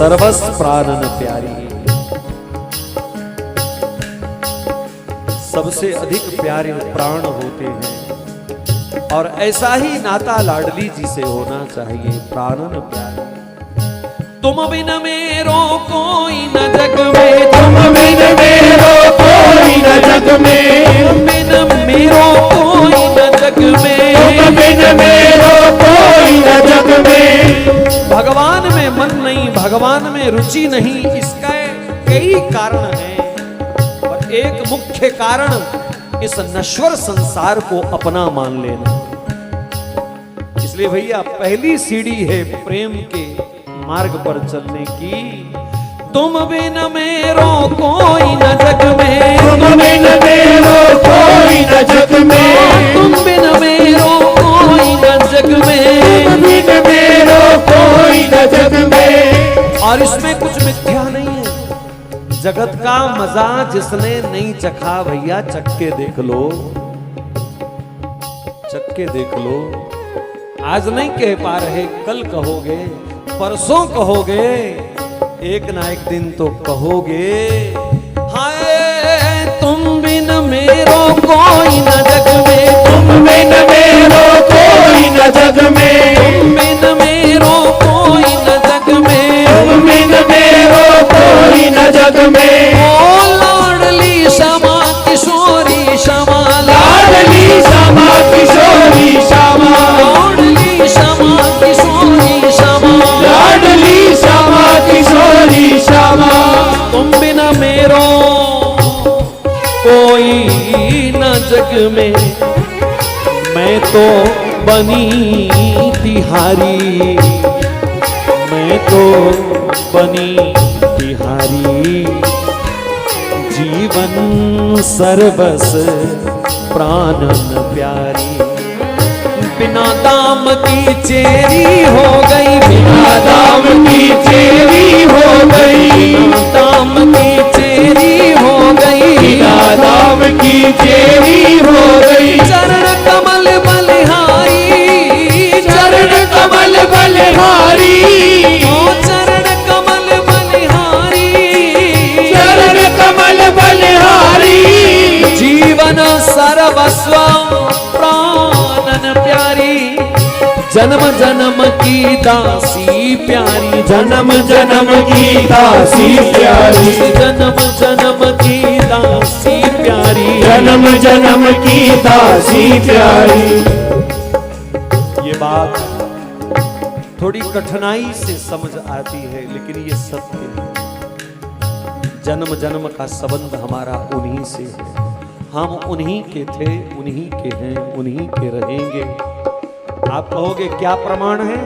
सर्वस प्राणन प्यारी। सबसे अधिक प्यारे प्राण होते हैं और ऐसा ही नाता लाडली जी से होना चाहिए, प्राणन प्यारे। तुम बिन मेरो कोई न जग में, तुम बिन मेरो कोई न जग में, तुम बिन मेरो कोई न जग में, तुम बिन मेरो कोई न जग में। भगवान में मन नहीं, भगवान में रुचि नहीं, इसका कई कारण हैं, पर एक मुख्य कारण इस नश्वर संसार को अपना मान लेना। इसलिए भैया पहली सीढ़ी है प्रेम के मार्ग पर चलने की। तुम बिन मेरो कोई न जग में, तुम बिन मेरो कोई न जग में, तुम बिन मेरो कोई न जग में, तुम बिन मेरो कोई न जग में। और इसमें कुछ मिथ्या नहीं है। जगत का मजा जिसने नहीं चखा भैया चख के देख लो, चख के देख लो। आज नहीं कह पा रहे, कल कहोगे, परसों कहोगे, एक ना एक दिन तो कहोगे। हाय तुम बिन मेरो कोई न जग में, तुम बिन मेरो कोई न जग में, तुम बिन मेरो कोई न जग में, तुम बिन मेरो कोई न जग में। ओ लाडली श्यामा किशोरी श्यामा, लाडली श्यामा किशोरी श्यामा, लाडली श्यामा किशोरी श्यामा, लाडली श्यामा किशोरी श्यामा। तुम बिना मेरो कोई न जग में, मैं तो बनी तिहारी, मैं तो बनी तिहारी। जीवन सर्वस प्राणन प्यारी, बिना दाम की चेरी हो गई, बिना दाम की चेरी हो गई, बिना दाम की चेरी हो गई, बिना दाम की चेरी हो गई। चरण कमल बलिहारी, चरण कमल बलिहारी, ओ चरण कमल बलिहारी, चरण कमल बलिहारी। जीवन सर्वस्व प्राणन प्यारी, जन्म जन्म की दासी प्यारी, जन्म जन्म की दासी प्यारी, जन्म जन्म की दासी प्यारी, जन्म जन्म की दासी प्यारी। ये बात थोड़ी कठिनाई से समझ आती है, लेकिन ये सत्य है। जन्म जन्म का संबंध हमारा उन्हीं से है। हम उन्हीं के थे, उन्हीं के हैं, उन्हीं के रहेंगे। आप कहोगे क्या प्रमाण है?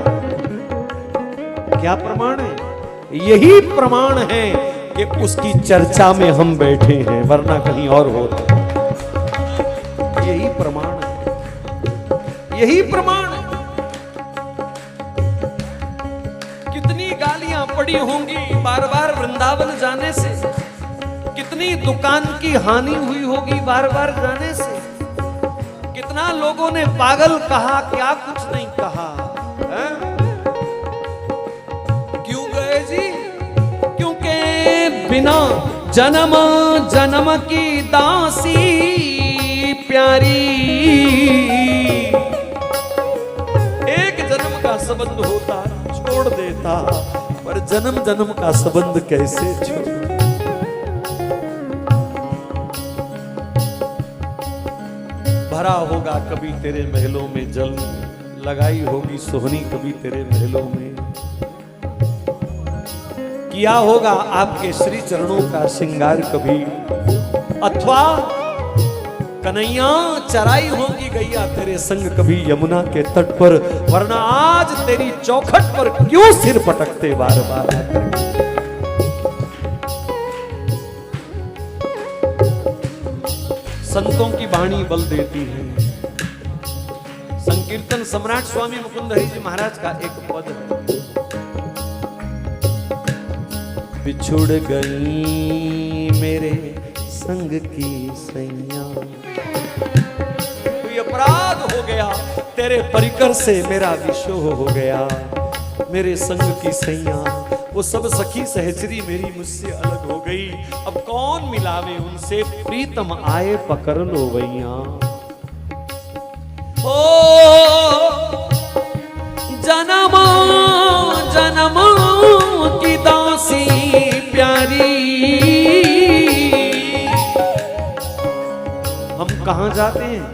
क्या प्रमाण है? यही प्रमाण है कि उसकी चर्चा में हम बैठे हैं, वरना कहीं और होता। यही प्रमाण है, यही प्रमाण है। कितनी गालियां पड़ी होंगी बार बार वृंदावन जाने से, कितनी दुकान की हानि हुई होगी बार बार जाने से, कितना लोगों ने पागल कहा, क्या कुछ नहीं कहा है? क्यों गए जी? क्योंकि बिना जन्म जन्म की दासी प्यारी। एक जन्म का संबंध होता छोड़ देता, पर जन्म जन्म का संबंध कैसे छोड़? भरा होगा कभी तेरे महलों में जल, लगाई होगी सोहनी कभी तेरे महलों में, किया होगा आपके श्री चरणों का श्रृंगार कभी, अथवा कन्हैया चराई होगी गैया तेरे संग कभी यमुना के तट पर, वरना आज तेरी चौखट पर क्यों सिर पटकते बार बार? संतों की वाणी बल देती है। संकीर्तन सम्राट स्वामी मुकुंद हरि जी महाराज का एक पद है, बिछुड़ गई मेरे संग की सैया। कोई अपराध हो गया तेरे परिकर से, मेरा विशोह हो गया, मेरे संग की सैया। वो सब सखी सहचरी मेरी मुझसे अलग हो गई, अब कौन मिलावे उनसे, प्रीतम आए पकड़ लो भैया। ओ जन्म जन्म की दासी प्यारी, हम कहां जाते हैं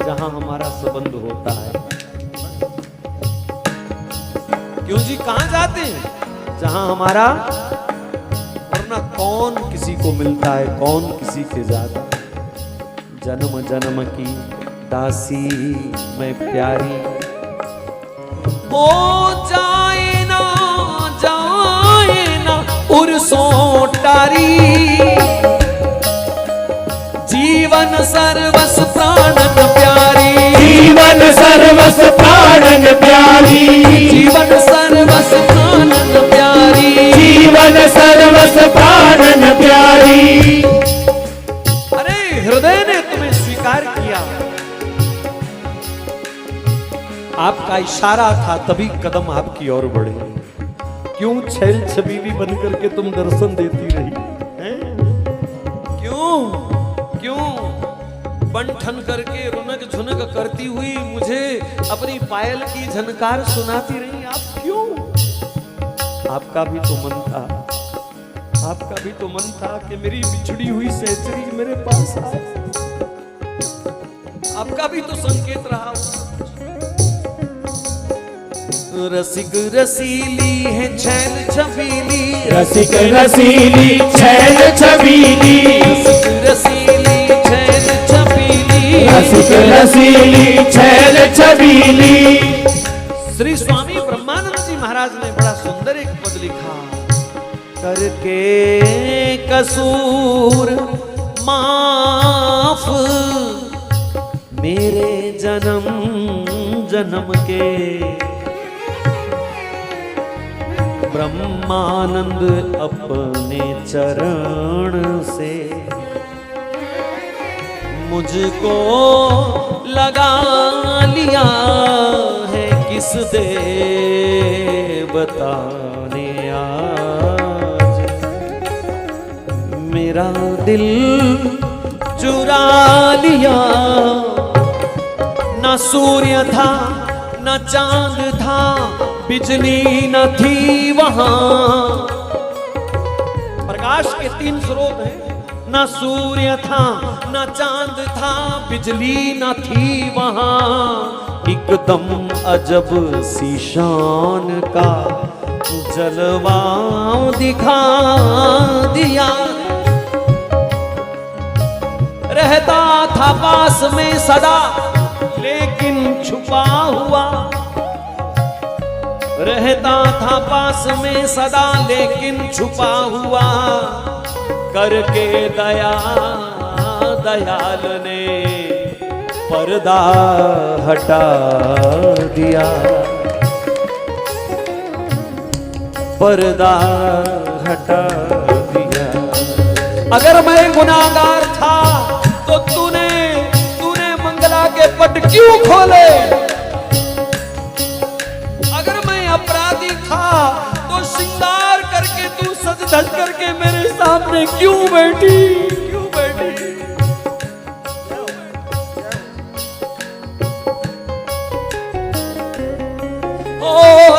जहां हमारा संबंध होता है। क्यों जी, कहां जाते हैं जहां हमारा, वरना कौन किसी को मिलता है, कौन किसी के जाता है। जन्म जन्म की दासी मैं प्यारी, ओ जाए ना उर्सों टारी, जीवन सर्वस प्राणन प्यारी, जीवन सर्वस प्राणन प्यारी, जीवन सर्वस प्राणन प्यारी, जीवन सर्वस प्राणन प्यारी। अरे हृदय ने तुम्हें स्वीकार किया, आपका इशारा था तभी कदम आपकी ओर बढ़े। क्यों छैल छबीली बन करके तुम दर्शन देती रही हैं? क्यों क्यों बन ठन करके रुनक झुनक करती हुई मुझे अपनी पायल की झनकार सुनाती रही, आप क्यों? आपका भी तो मन था, आपका भी तो मन था कि मेरी बिछड़ी हुई सहचरी मेरे पास आए, आपका भी तो संकेत रहा। रसिक रसीली है छैल छबीली, रसिक रसीली छैल छबीली, रसिक रसीली छैल छबीली, रसिक रसीली छैल छबीली। श्री स्वामी ब्रह्मानंद जी महाराज ने बड़ा सुंदर एक पद लिखा, करके कसूर माफ मेरे जन्म जन्म के, ब्रह्मानंद अपने चरण से मुझको लगा लिया है, किस देवता ने आज मेरा दिल चुरा लिया। ना सूर्य था न चांद था, बिजली न थी वहां, प्रकाश के तीन स्रोत हैं, न सूर्य था न चांद था, बिजली न थी वहां, एकदम अजब सी शान का जलवा दिखा दिया। रहता था पास में सदा लेकिन छुपा हुआ, रहता था पास में सदा लेकिन छुपा हुआ, करके दया दयाल ने पर्दा हटा दिया, पर्दा हटा दिया। अगर मैं गुनाहगार था तो तूने मंगला के पट क्यों खोले? अगर मैं अपराधी था तो श्रृंगार करके तू सज धज करके मेरे सामने क्यों बैठी? क्यों बैठी? ओ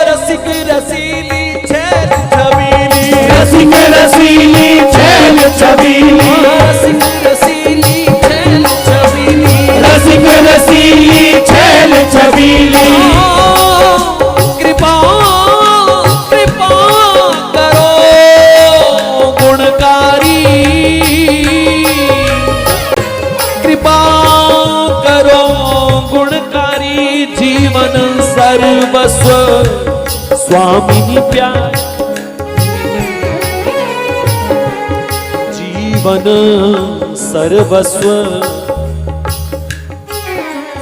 रसिक रसीली छैल छबीली, रसिक रसीली छैल छबीली, रसिक रसीली छैल छबीली, रसिक रसीली छैल छबीली। कृपा कृपा करो गुणकारी, कृपा करो गुणकारी, जीवन सर्वस्व स्वामिनी प्यार, जीवन सर्वस्व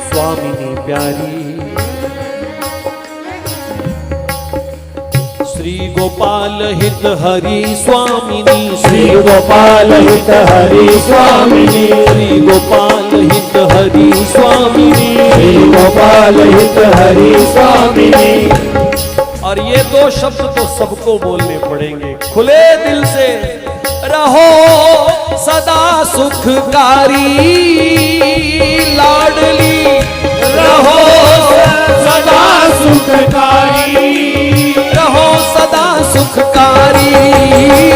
स्वामिनी प्यारी। श्री गोपाल हित हरि स्वामिनी, श्री गोपाल हित हरि स्वामिनी, श्री गोपाल हित हरि स्वामिनी, श्री गोपाल हित हरि स्वामिनी। और ये दो शब्द तो सबको बोलने पड़ेंगे खुले दिल से। रहो सदा सुखकारी लाडली, रहो सदा सुखकारी, रहो सदा सुखकारी,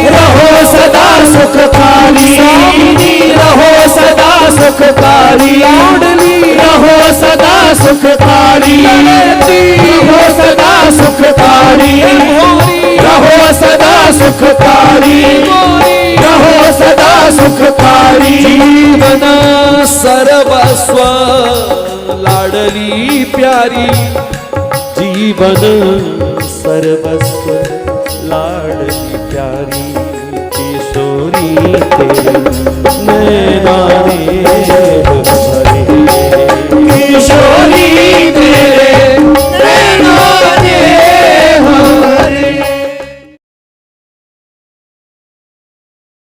रहो सदा सुखकारी, रहो सदा सुखकारी, लाडली रहो सदा सुखकारी, रहो सदा सुखकारी, रहो सदा सुखकारी, रहो सदा सुखकारी। जीवन सर्वस्व लाडली प्यारी, जीवन सर्वस्व लाडली प्यारी, किशोरी तेरे नैना